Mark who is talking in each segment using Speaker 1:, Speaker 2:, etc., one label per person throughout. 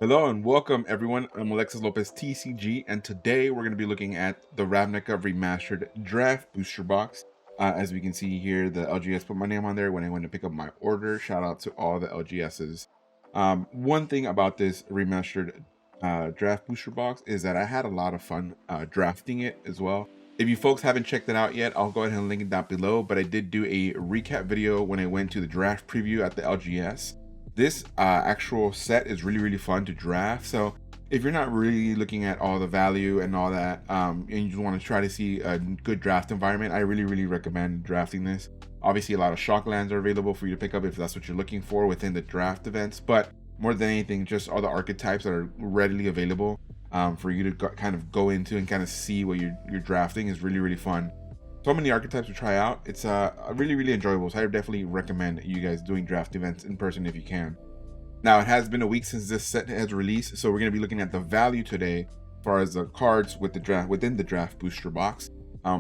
Speaker 1: Hello and welcome everyone. I'm Alexis Lopez TCG, and today we're going to be looking at the RAVNICA Remastered Draft Booster Box. As we can see here, the LGS put my name on there when I went to pick up my order. Shout out to all the LGSs. One thing about this remastered draft booster box is that I had a lot of fun drafting it as well. If you folks haven't checked it out yet, I'll go ahead and link it down below, but I did do a recap video when I went to the draft preview at the LGS. This actual set is really fun to draft. So if you're not really looking at all the value and all that, and you just want to try to see a good draft environment, I really recommend drafting this. Obviously, a lot of shock lands are available for you to pick up if that's what you're looking for within the draft events. But more than anything, just all the archetypes that are readily available for you to kind of go into and kind of see what you're drafting is really fun. So many archetypes to try out. It's really enjoyable. So I definitely recommend you guys doing draft events in person if you can. Now, it has been a week since this set has released, so we're going to be looking at the value today as far as the cards with the draft within the draft booster box.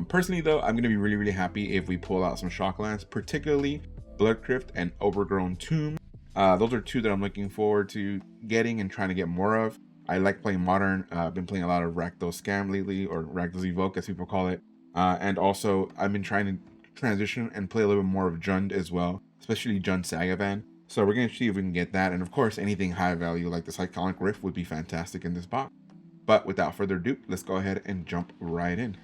Speaker 1: Personally though, I'm going to be really happy if we pull out some shock lands, particularly Bloodcrypt and Overgrown Tomb. Those are two that I'm looking forward to getting and trying to get more of. I like playing Modern. I've been playing a lot of Rakdos Scam lately, or Rakdos Evoke as people call it. And also I've been trying to transition and play a little bit more of Jund as well, especially Jund Sagavan. So we're going to see if we can get that. And of course, anything high value like the Cyclonic Rift would be fantastic in this box. But without further ado, let's go ahead and jump right in.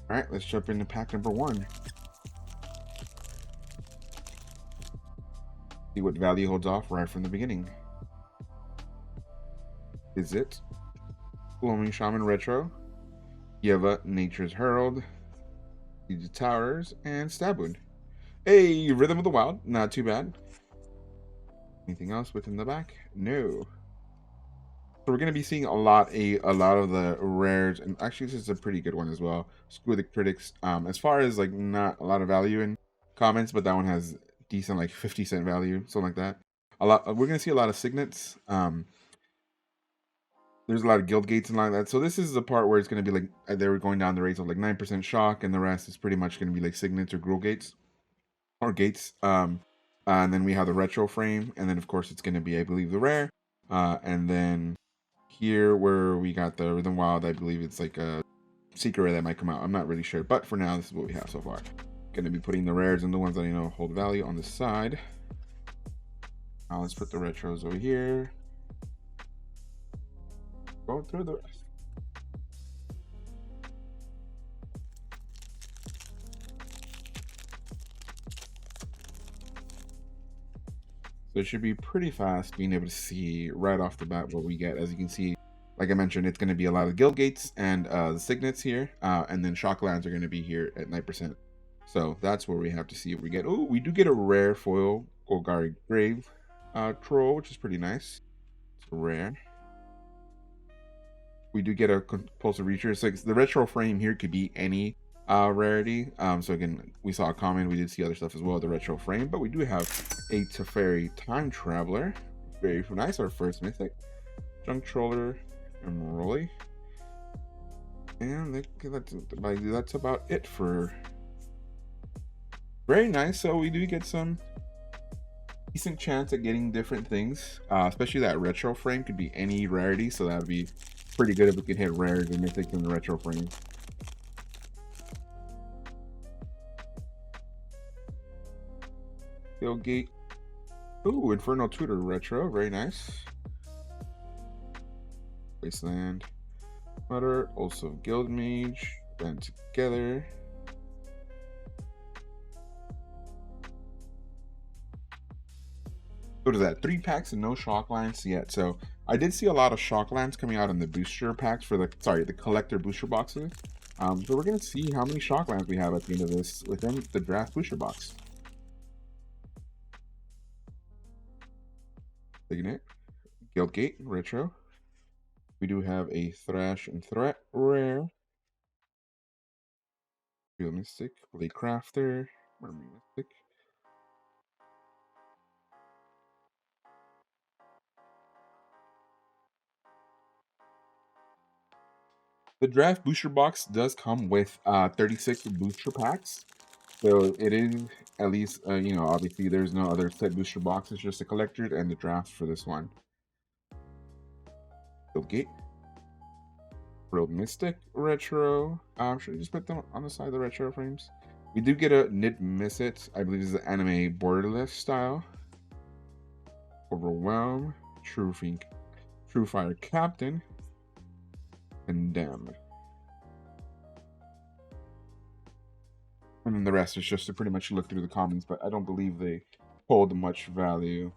Speaker 1: All right, let's jump into pack number one. See what value holds off right from the beginning. Is it Blooming Shaman Retro, Yeva Nature's Herald, Siege of Towers, and Stabwound? Hey, Rhythm of the Wild, not too bad. Anything else within the back? No. So we're going to be seeing a lot of the rares, and actually this is a pretty good one as well. Screw the Critics. As far as like not a lot of value in comments, but that one has decent like 50-cent value, something like that. We're going to see a lot of signets. There's a lot of guild gates and like that. So this is the part where it's going to be like they were going down the rates of like 9% shock, and the rest is pretty much going to be like signets or gruel gates or gates. And then we have the retro frame, and then of course it's going to be, I believe, the rare, and then here where we got the Rhythm Wild, I believe it's like a secret that might come out. I'm not really sure, but for now this is what we have so far. Going to be putting the rares and the ones that I know hold value on the side. Now let's put the retros over here. Go through the rest. So it should be pretty fast being able to see right off the bat what we get. As you can see, like I mentioned, it's going to be a lot of guild gates and the signets here, and then shock lands are going to be here at 9%. So that's where we have to see if we get. Oh, we do get a rare foil Golgari Grave Troll, which is pretty nice. It's rare. We do get a compulsive reacher. So the retro frame here could be any rarity. So again, we saw a common. We did see other stuff as well, the retro frame, but we do have a Teferi Time Traveler. Very nice. Our first mythic. Junk Troller and Rolly. And that's about it for. Very nice. So we do get some decent chance at getting different things, especially that retro frame could be any rarity. So that would be pretty good if we could hit rares and mythics in the retro frame. Gate. Ooh, Infernal Tutor Retro. Very nice. Wasteland. Mutter. Also Guild Mage. Band together. What is that? 3 packs and no shock lands yet. So I did see a lot of shock lands coming out in the booster packs for the collector booster boxes. So we're going to see how many Shocklands we have at the end of this within the draft booster box. Taking it. Guildgate, Retro. We do have a Thrash and Threat rare. Field Mystic, Blade Crafter, Mermaid Mystic. The draft booster box does come with 36 booster packs. So it is at least, you know, obviously there's no other set booster box. It's just a collector and the draft for this one. Guildgate. World Mystic Retro. Should I just put them on the side of the retro frames? We do get a Nid Miss It. I believe this is the anime borderless style. Overwhelm. True Fire Captain. Condemned. And then the rest is just to pretty much look through the comments, but I don't believe they hold much value.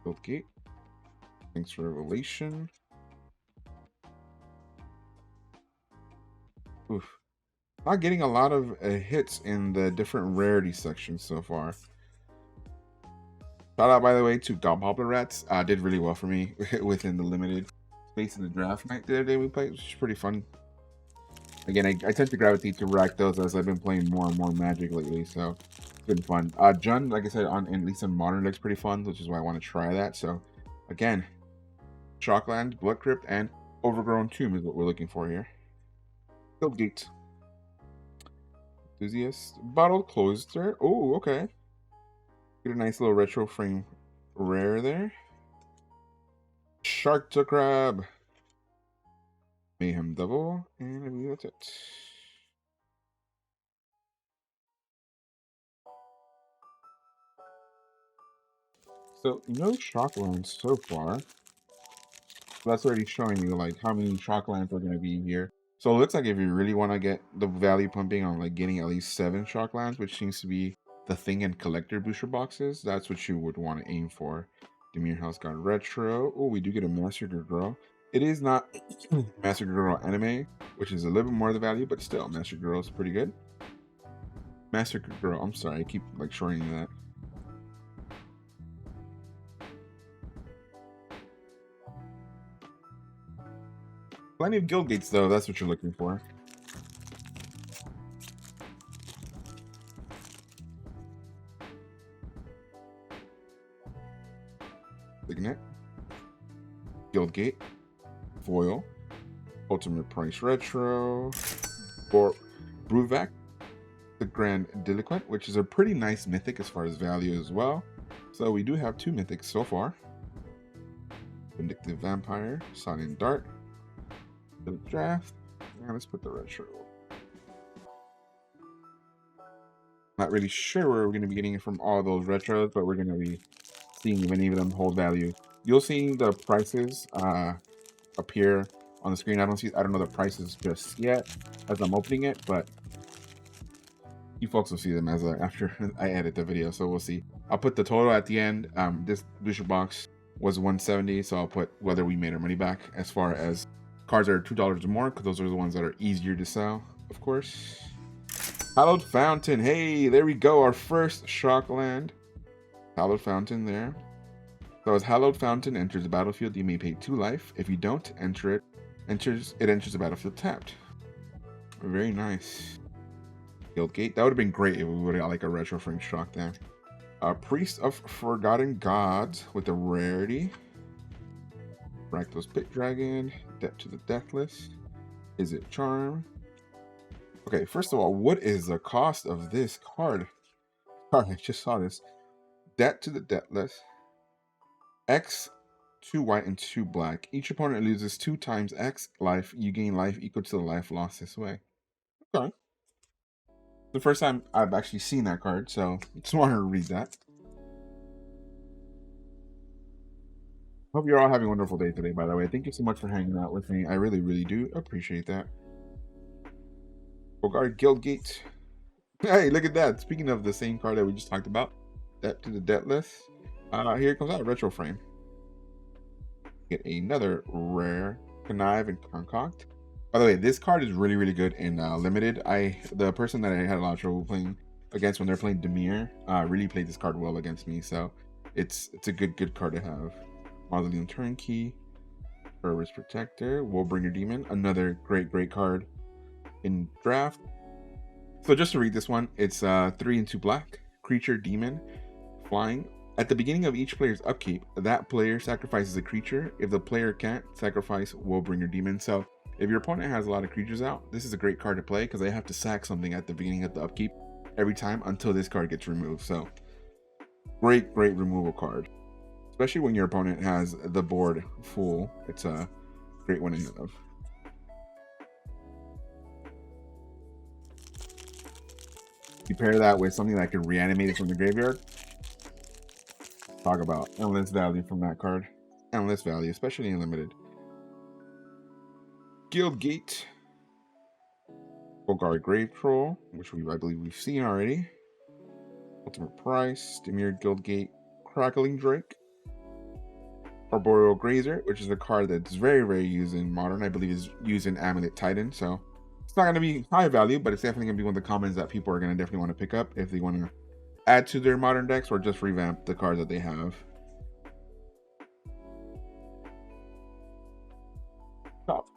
Speaker 1: Okay. Thanks for Revelation. Oof. Not getting a lot of hits in the different rarity sections so far. Shout out, by the way, to Gobbler Rats. Did really well for me within the limited space in the draft night the other day we played, which is pretty fun. Again, I tend to gravitate to Rakdos as I've been playing more and more Magic lately, so it's been fun. Jund, like I said, at least in Modern looks pretty fun, which is why I want to try that. So, again, Shockland, Blood Crypt, and Overgrown Tomb is what we're looking for here. Guildgate. Enthusiast. Bottle Cloister. Oh, okay. Get a nice little retro frame rare there. Shark to Crab. Mayhem Devil. And I believe that's it. So, no Shocklands so far. That's already showing you like how many Shocklands are going to be here. So it looks like if you really want to get the value pumping on like getting at least 7 Shocklands, which seems to be the thing in collector booster boxes, that's what you would want to aim for. Demir House Guard Retro. Oh, we do get a Massacre Girl. It is not Massacre Girl anime, which is a little bit more of the value, but still, Massacre Girl is pretty good. Massacre Girl, I'm sorry, I keep like shortening that. Plenty of Guildgates though, that's what you're looking for. Signet. Guildgate. Foil. Ultimate Price Retro. Or Bruvac. The Grand Delinquent, which is a pretty nice mythic as far as value as well. So we do have 2 mythics so far. Vindictive Vampire. Silent Dart. The draft. Now let's put the retro. Not really sure where we're going to be getting it from all those retros, but we're going to be seeing if any of them hold value. You'll see the prices appear on the screen. I don't know the prices just yet as I'm opening it, but you folks will see them as after I edit the video. So we'll see. I'll put the total at the end. This booster box was $170, so I'll put whether we made our money back as far as cards that are $2 or more, because those are the ones that are easier to sell, of course. Hallowed Fountain. Hey, there we go. Our first Shockland. Hallowed Fountain there. So as Hallowed Fountain enters the battlefield, you may pay 2 life. If you don't enter it, enters the battlefield tapped. Very nice. Guildgate. That would have been great if we would have got like a retro frame shock there. Priest of Forgotten Gods with a rarity. Rakdos Pit Dragon. Debt to the Deathless. Is it Charm? Okay, first of all, what is the cost of this card? Sorry, I just saw this. Debt to the Deathless. X, 2 white and 2 black. Each opponent loses 2 times X life. You gain life equal to the life lost this way. Okay. The first time I've actually seen that card, so just wanted to read that. Hope you're all having a wonderful day today, by the way. Thank you so much for hanging out with me. I really, really do appreciate that. Bogard Guildgate. Hey, look at that. Speaking of the same card that we just talked about, that to the debt list. Here comes out retro frame. Get another rare connive and concoct. By the way, this card is really, really good in limited. The person that I had a lot of trouble playing against when they're playing Demir really played this card well against me. So it's a good card to have. Mausoleum Turnkey, Fervor's Protector, Willbringer Demon, another great card in draft. So just to read this one, it's 3 and 2 black, creature, demon, flying. At the beginning of each player's upkeep, that player sacrifices a creature. If the player can't, sacrifice Willbringer Demon. So if your opponent has a lot of creatures out, this is a great card to play because they have to sack something at the beginning of the upkeep every time until this card gets removed. So great removal card, especially when your opponent has the board full. It's a great one to have. You pair that with something that can reanimate it from the graveyard. Talk about endless value from that card. Endless value, especially in limited. Guildgate, Golgari Grave Troll, which I believe we've seen already. Ultimate Price, Demir Guildgate, Crackling Drake, Arboreal Grazer, which is a card that's very used in Modern. I believe is used in Amulet Titan, so it's not going to be high value, but it's definitely going to be one of the commons that people are going to definitely want to pick up if they want to add to their Modern decks or just revamp the cards that they have.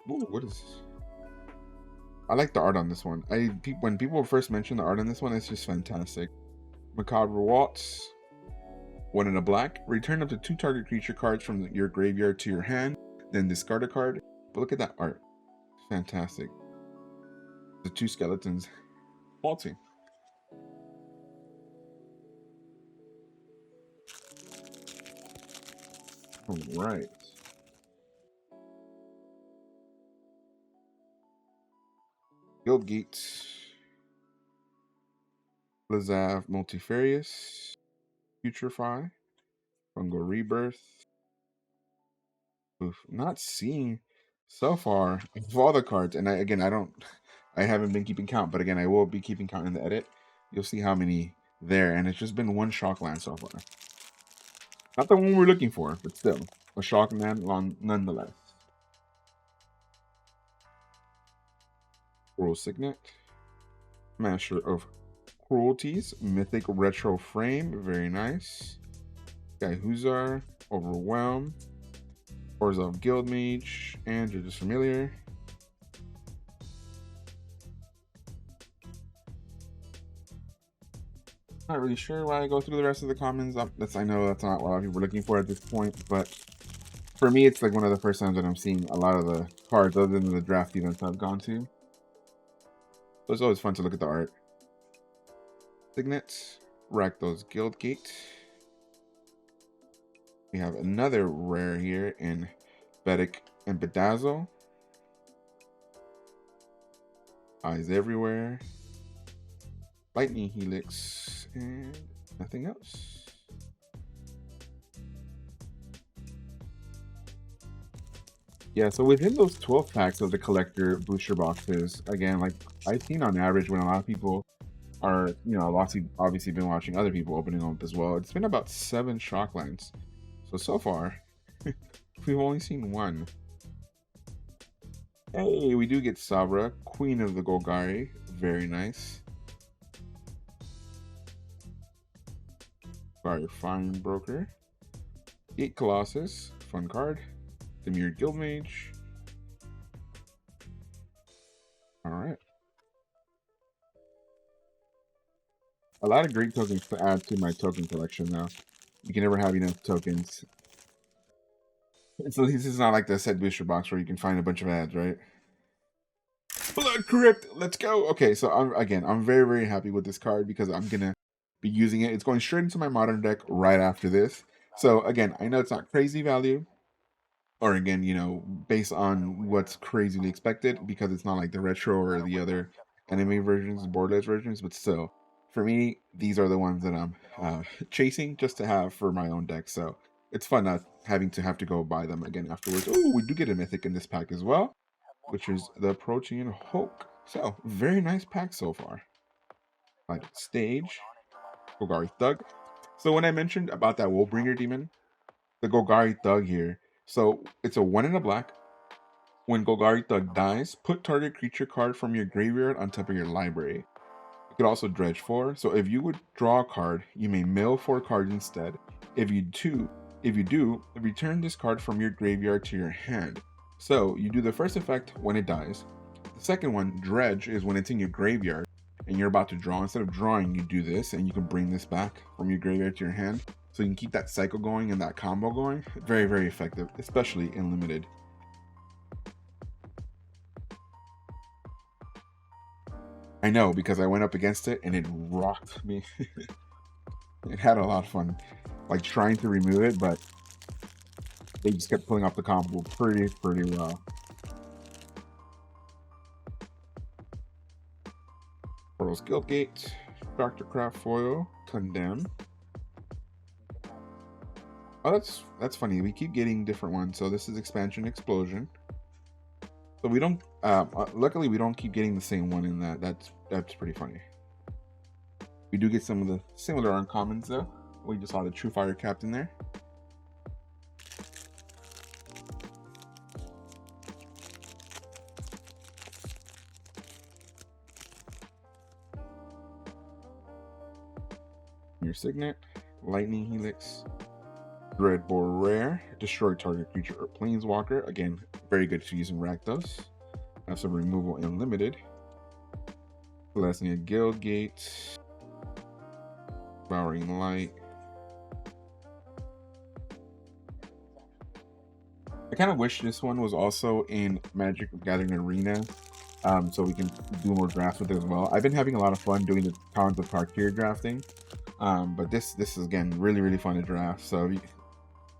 Speaker 1: Ooh, what is this? I like the art on this one. When people first mention the art on this one, it's just fantastic. Macabre Waltz, 1 and a black. Return up to 2 target creature cards from your graveyard to your hand, then discard a card. But look at that art. Fantastic. The 2 skeletons waltzing. All right. Guildgate, Lazav Multifarious, Putrefy, Fungal Rebirth. Oof, not seeing so far of all the cards, and I haven't been keeping count, but again, I will be keeping count in the edit. You'll see how many there, and it's just been 1 Shockland so far. Not the one we're looking for, but still a Shockland nonetheless. Cruel Signet, Master of Cruelties, Mythic Retro Frame, very nice. Guyhuzar, Overwhelm, Orzhov Guildmage, and Judge's Familiar. Not really sure why I go through the rest of the commons. I know that's not what a lot of people are looking for at this point, but for me, it's like one of the first times that I'm seeing a lot of the cards other than the draft events I've gone to. So it's always fun to look at the art. Signet, Rakdos Guildgate. We have another rare here in Vedic and Bedazzle. Eyes Everywhere. Lightning Helix, and nothing else. Yeah, so within those 12 packs of the collector booster boxes, again, like I've seen on average when a lot of people are, obviously been watching other people opening them up as well, it's been about 7 Shocklands. So far, we've only seen 1. Hey, we do get Sabra, Queen of the Golgari, very nice. Fine Broker, Gate Colossus, fun card. Demir Guildmage. Alright. A lot of great tokens to add to my token collection now. You can never have enough tokens. So this is not like the set booster box where you can find a bunch of ads, right? Blood Crypt, let's go. Okay, so I'm very happy with this card because I'm gonna be using it. It's going straight into my Modern deck right after this. So again, I know it's not crazy value, or again, based on what's crazily expected, because it's not like the retro or the other anime versions, boardless versions, but still, for me, these are the ones that I'm chasing just to have for my own deck. So it's fun not having to have to go buy them again afterwards. Oh, we do get a mythic in this pack as well, which is the Protean Hulk. So very nice pack so far. Like stage, Golgari Thug. So when I mentioned about that Woolbringer demon, the Golgari Thug here, so it's a 1 and a black. When Golgari Thug dies, put target creature card from your graveyard on top of your library. You could also dredge 4. So if you would draw a card, you may mill 4 cards instead. If you do, return this card from your graveyard to your hand. So you do the first effect when it dies. The second one, dredge, is when it's in your graveyard and you're about to draw. Instead of drawing, you do this and you can bring this back from your graveyard to your hand. So you can keep that cycle going and that combo going. Very, very effective, especially in limited. I know, because I went up against it and it rocked me. It had a lot of fun, like trying to remove it, but they just kept pulling off the combo pretty well. Portal's Guildgate, Dr. Craft Foil, Condemn. Oh, that's funny. We keep getting different ones. So this is Expansion Explosion. So we don't. Luckily, we don't keep getting the same one in that. That's pretty funny. We do get some of the similar uncommons though. We just saw the True Fire Captain there. Your Signet, Lightning Helix, Dreadbore Rare, destroy target creature or planeswalker. Again, very good to use in Rakdos. Have some removal in limited. Celestia Guildgate, Devouring Light. I kind of wish this one was also in Magic the Gathering Arena, so we can do more drafts with it as well. I've been having a lot of fun doing the Cons of Partier drafting, but this is again really fun to draft. So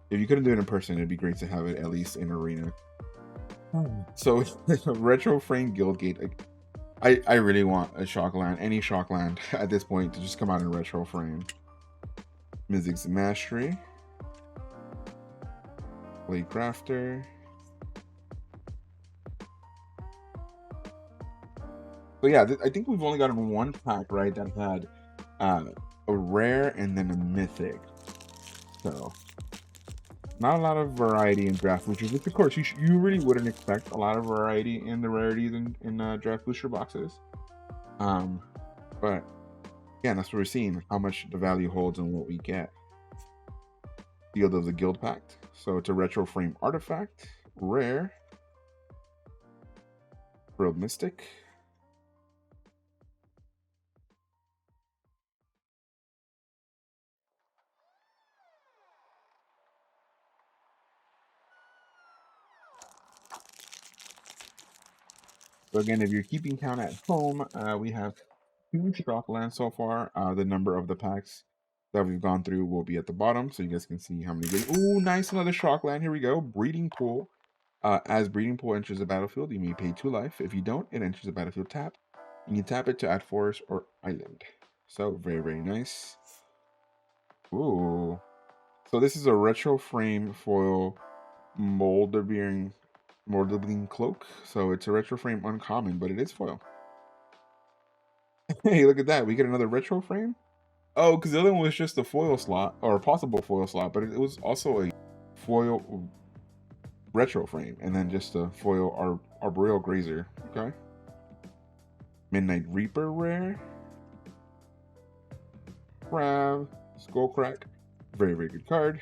Speaker 1: if you couldn't do it in person, it'd be great to have it at least in Arena. So Retro Frame Guildgate. I really want a Shockland, any Shockland at this point, to just come out in Retro Frame. Mizzix Mastery, Blade Crafter. So yeah, I think we've only gotten one pack, right, that had a rare and then a mythic. So not a lot of variety in draft boosters, which of course you really wouldn't expect a lot of variety in the rarities in draft booster boxes. But again, that's what we're seeing, how much the value holds and what we get. Field of the Guild Pact. So it's a Retro Frame artifact, rare, Frilled Mystic. So again, if you're keeping count at home, we have 2 Shocklands so far. The number of the packs that we've gone through will be at the bottom, so you guys can see how many. Ooh, nice, another Shockland. Here we go. Breeding Pool. As Breeding Pool enters the battlefield, you may pay 2 life. If you don't, it enters the battlefield tap. You can tap it to add forest or island. So very nice. Ooh. So this is a Retro Frame foil Molderbeen Cloak. So it's a Retro Frame uncommon, but it is foil. Hey, look at that. We get another Retro Frame? Oh, because the other one was just a foil slot, or a possible foil slot, but it was also a foil Retro Frame, and then just a foil Arboreal Grazer. Okay. Midnight Reaper rare. Crab, Skullcrack. Very good card.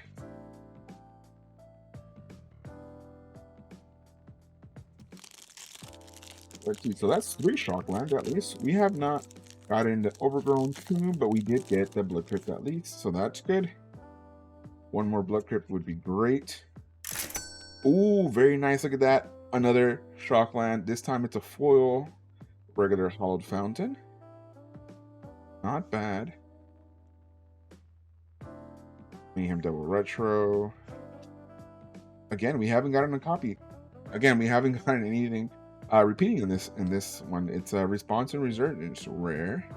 Speaker 1: Let's see, so that's 3 Shocklands at least. We have not gotten the Overgrown Tomb, but we did get the Blood Crypt at least, so that's good. One more Blood Crypt would be great. Ooh, very nice. Look at that. Another Shockland. This time it's a foil regular Hollowed Fountain. Not bad. Mayhem Devil Retro. Again, we haven't gotten a copy. Again, we haven't gotten anything repeating in this one. It's a Response and Resurgence rare.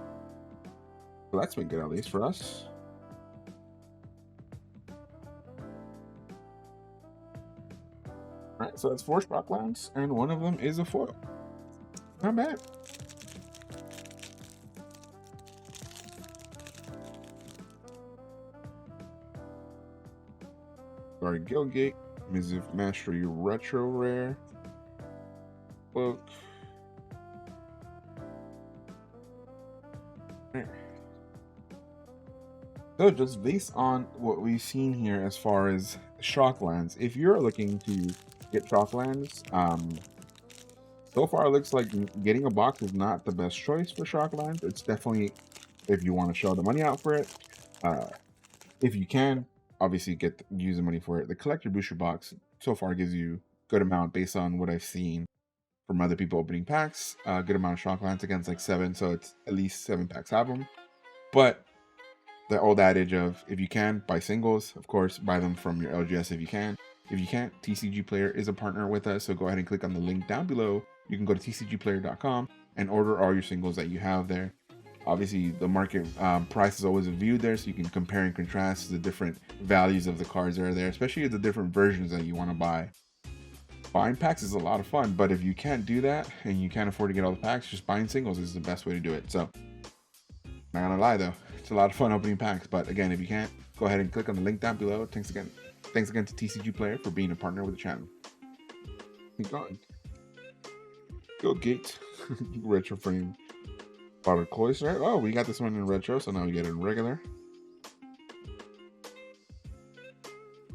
Speaker 1: So that's been good, at least for us. Alright, so that's 4 Shocklands, and one of them is a foil. Not bad. Sorry, Gilgate. Mizzif Mastery Retro Rare. Book. So just based on what we've seen here as far as Shocklands, if you're looking to get Shocklands, so far it looks like getting a box is not the best choice for Shocklands. It's definitely, if you want to shell the money out for it, if you can, obviously use the money for it. The collector booster box so far gives you good amount based on what I've seen from other people opening packs. Good amount of Shocklands against like 7, so it's at least 7 packs have them. But the old adage of, if you can, buy singles. Of course, buy them from your LGS if you can. If you can't, TCG Player is a partner with us, so go ahead and click on the link down below. You can go to tcgplayer.com and order all your singles that you have there. Obviously, the market price is always viewed there, so you can compare and contrast the different values of the cards that are there, especially the different versions that you want to buy. Buying packs is a lot of fun, but if you can't do that and you can't afford to get all the packs, just buying singles is the best way to do it. So, not gonna lie though, it's a lot of fun opening packs. But again, if you can't, go ahead and click on the link down below. Thanks again to TCG Player for being a partner with the channel. Keep going. Go Gate. Retro frame. Water Cloister. Oh, we got this one in retro, so now we get it in regular.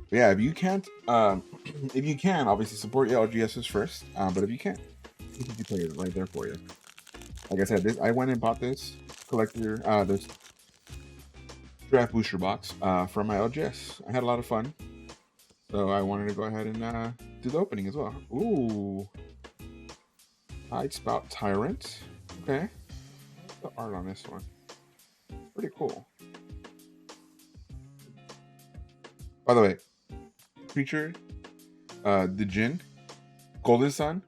Speaker 1: Yeah, if you can't, obviously support your LGSs first. But if you can't, TCG Player is right there for you. Like I said, I went and bought this collector, this draft booster box from my LGS. I had a lot of fun, so I wanted to go ahead and do the opening as well. Ooh, Tide Spout Tyrant. Okay, the art on this one, pretty cool. By the way, creature, the Jin, Golden Sun.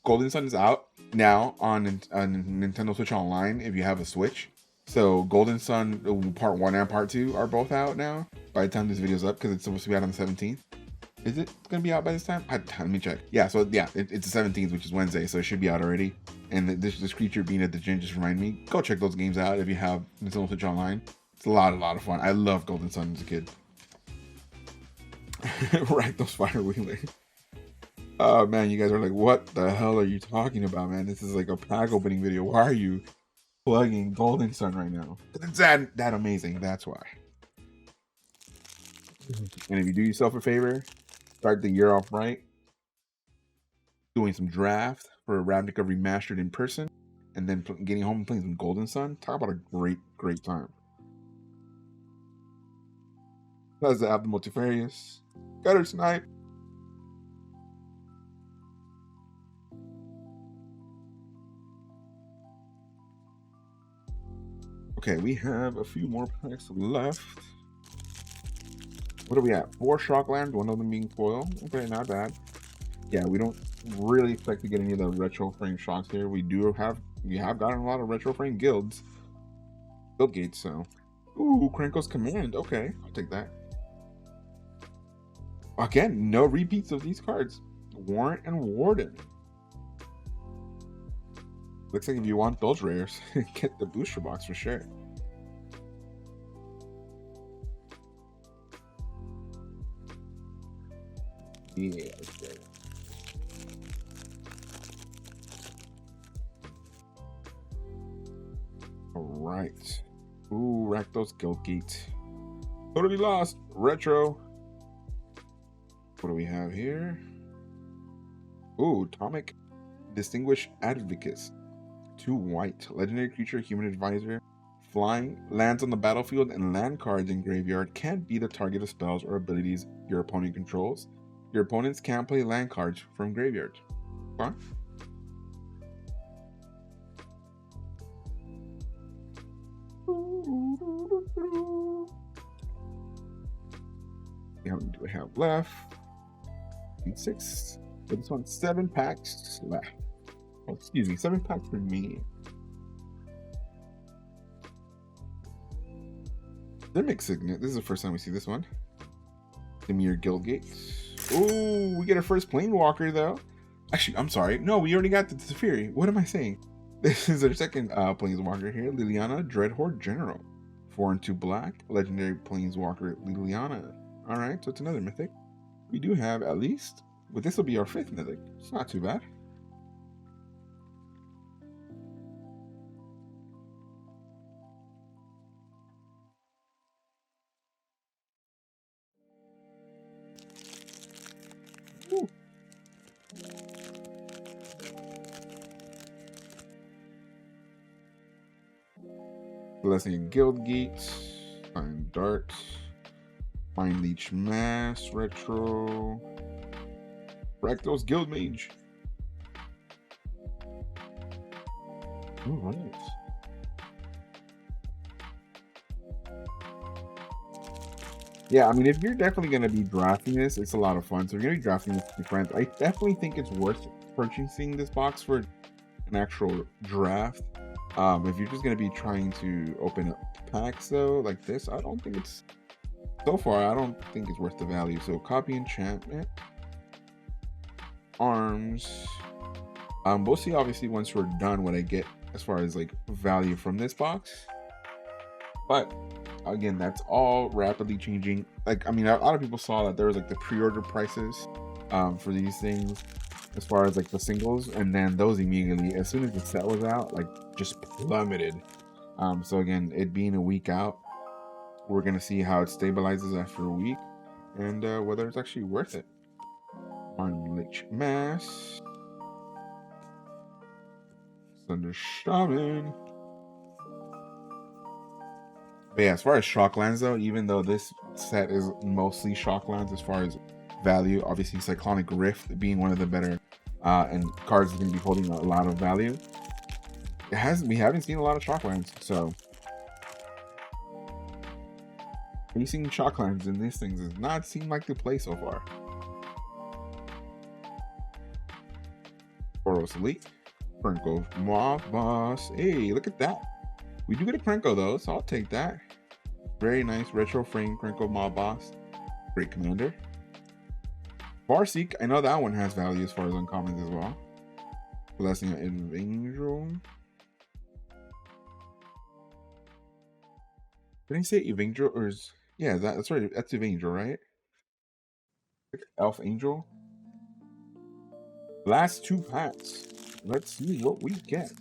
Speaker 1: Golden Sun is out now on Nintendo Switch Online if you have a Switch. So Golden Sun Part 1 and Part 2 are both out now by the time this video's up, because it's supposed to be out on the 17th. Is it going to be out by this time? Let me check. Yeah, so yeah, it's the 17th, which is Wednesday, so it should be out already. And this creature being at the gym just reminded me, go check those games out if you have Nintendo Switch Online. It's a lot of fun. I love Golden Sun as a kid. Right, those fire wheeling. Oh man, you guys are like, what the hell are you talking about, man? This is like a pack opening video. Why are you plugging Golden Sun right now? It's that amazing, that's why. And if you do yourself a favor, start the year off right, doing some draft for RAVNICA Remastered in person, and then getting home and playing some Golden Sun. Talk about a great time. That's the Abdul Multifarious. Gutter Snipe. Okay, we have a few more packs left. What are we at? 4 Shocklands, one of them being foil. Okay, not bad. Yeah, we don't really expect to get any of the retro frame shocks here. We have gotten a lot of retro frame guild gates, so. Ooh, Krenko's Command. Okay, I'll take that. Again, no repeats of these cards. Warrant and Warden. Looks like if you want those rares, get the booster box for sure. Yeah, okay. Alright. Ooh, Rakdos Guildgate. Totally Lost. Retro. What do we have here? Ooh, Atomic Distinguished Advocates. 2 white. Legendary creature, human advisor. Flying, lands on the battlefield, and land cards in graveyard can't be the target of spells or abilities your opponent controls. Your opponents can't play land cards from graveyard. Huh? How many do I have left? 6. But this one's 7 packs left. Oh, excuse me, 7 packs remaining. Simic Signet. This is the first time we see this one. Demir Guildgate. Ooh, we get our first Planewalker though. Actually, I'm sorry. No, we already got the Teferi. What am I saying? This is our second Planeswalker here. Liliana Dreadhorde General. 4 and 2 black. Legendary Planeswalker Liliana. Alright, so it's another mythic. we do have at least, but this will be our 5th mythic. It's not too bad. Woo. Blessing of Guild Gate, Fine Dart, Fine Leech Mass, Retro, Rakdos Guild Mage. All right. Yeah, I mean, if you're definitely going to be drafting this, it's a lot of fun. So if you're going to be drafting this with your friends, I definitely think it's worth purchasing this box for an actual draft. If you're just going to be trying to open up packs, though, like this, I don't think it's, so far, I don't think it's worth the value. So copy enchantment, arms. We'll see, obviously, once we're done what I get as far as, like, value from this box. But again, that's all rapidly changing. Like, I mean, a lot of people saw that there was like the pre-order prices for these things as far as like the singles, and then those immediately, as soon as the set was out, like just plummeted. So again, it being a week out, we're gonna see how it stabilizes after a week and whether it's actually worth it. On Lich Mass, Thunder Shaman. But yeah, as far as Shocklands though, even though this set is mostly Shocklands as far as value, obviously Cyclonic Rift being one of the better and cards is going to be holding a lot of value. We haven't seen a lot of Shocklands, so facing Shocklands in these things does not seem like the play so far. Boros Elite, Krenko Mob Boss. Hey, look at that. We do get a Krenko though, so I'll take that. Very nice retro frame Krenko Mob Boss. Great commander. Farseek, I know that one has value as far as uncommons as well. Blessing of Evangel. Did I say Evangel or is, yeah, that's right. That's Evangel, right? Elf Angel. Last 2 packs. Let's see what we get.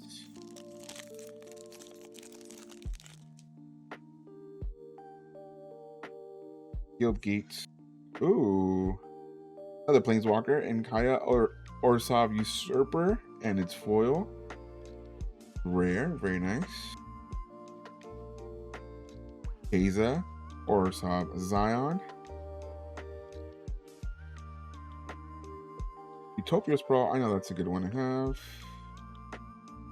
Speaker 1: Guild Gates. Ooh. Another Planeswalker. And Kaya or Orsov Usurper. And its foil. Rare. Very nice. Keza. Orsov Zion. Utopia's Sprawl. I know that's a good one to have.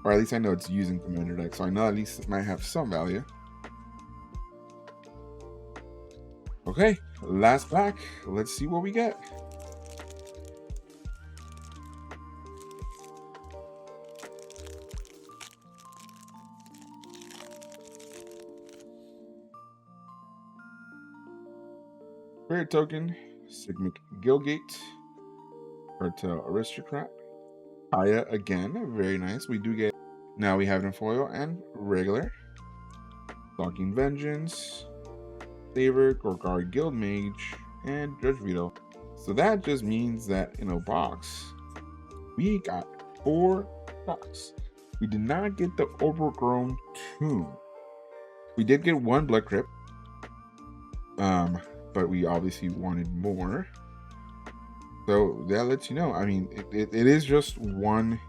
Speaker 1: Or at least I know it's using Commander deck. So I know at least it might have some value. Okay, last pack. Let's see what we get. Spirit Token, Sigmic Gilgate, Cartel Aristocrat, Kaya again, very nice. We do get, now we have it in foil and regular. Stalking Vengeance, Saver, Gorgar Guild Mage, and Judge Veto. So that just means that in a box, we got 4 bucks. We did not get the Overgrown Tomb. We did get 1 Blood Crypt. But we obviously wanted more. So that lets you know, I mean, it is just 1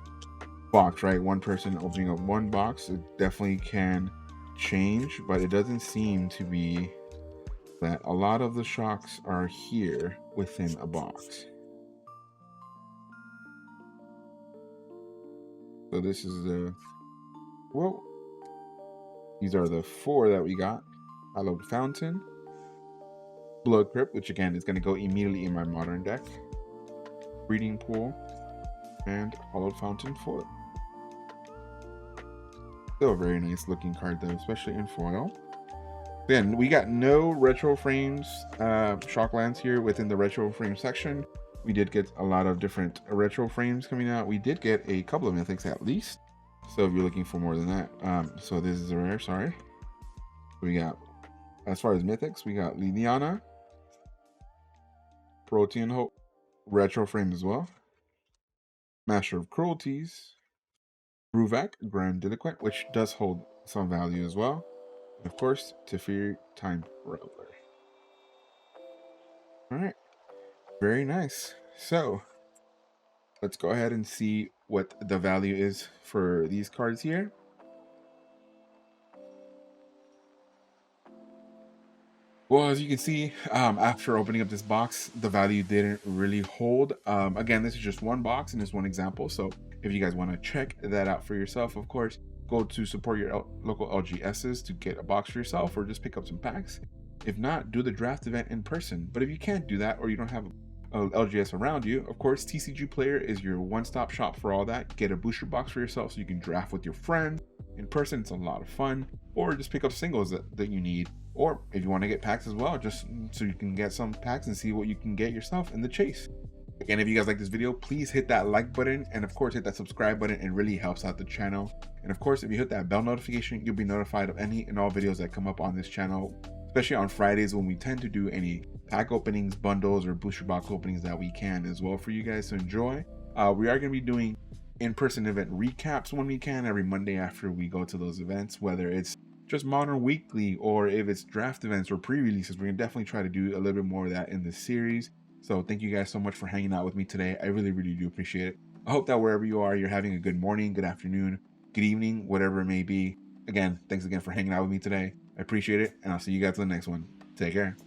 Speaker 1: box, right? 1 person opening up 1 box. It definitely can change, but it doesn't seem to be that a lot of the shocks are here within a box. So this is the, well, these are the 4 that we got. Hallowed Fountain, Blood Crypt, which again is going to go immediately in my modern deck, Breeding Pool, and Hallowed Fountain foil. Still a very nice looking card though, especially in foil. Again, we got no retro frames, Shocklands here within the retro frame section. We did get a lot of different retro frames coming out. We did get a couple of mythics at least. So if you're looking for more than that, so this is a rare, sorry. We got, as far as mythics, we got Liliana, Protean Hope, Retro Frame as well, Master of Cruelties, Ruvak, Grand Delinquent, which does hold some value as well, and of course, Teferi, Time Reveler. All right, very nice. So let's go ahead and see what the value is for these cards here. Well, as you can see, after opening up this box, the value didn't really hold. Again, this is just one box and it's one example. So if you guys want to check that out for yourself, of course, go to support your local LGSs to get a box for yourself or just pick up some packs. If not, do the draft event in person. But if you can't do that or you don't have a LGS around you, of course, TCG Player is your one-stop shop for all that. Get a booster box for yourself so you can draft with your friends. In person, it's a lot of fun. Or just pick up singles that you need. Or if you want to get packs as well, just so you can get some packs and see what you can get yourself in the chase. Again, if you guys like this video, please hit that like button and of course hit that subscribe button. It really helps out the channel. And of course, if you hit that bell notification, you'll be notified of any and all videos that come up on this channel, especially on Fridays when we tend to do any pack openings, bundles, or booster box openings that we can as well for you guys to enjoy. We are going to be doing in-person event recaps when we can every Monday after we go to those events, whether it's just Modern Weekly or if it's draft events or pre-releases. We're gonna definitely try to do a little bit more of that in this series. So thank you guys so much for hanging out with me today. I really do appreciate it. I hope that wherever you are, you're having a good morning, good afternoon, good evening, whatever it may be. Again, thanks again for hanging out with me today. I appreciate it, and I'll see you guys in the next one. Take care.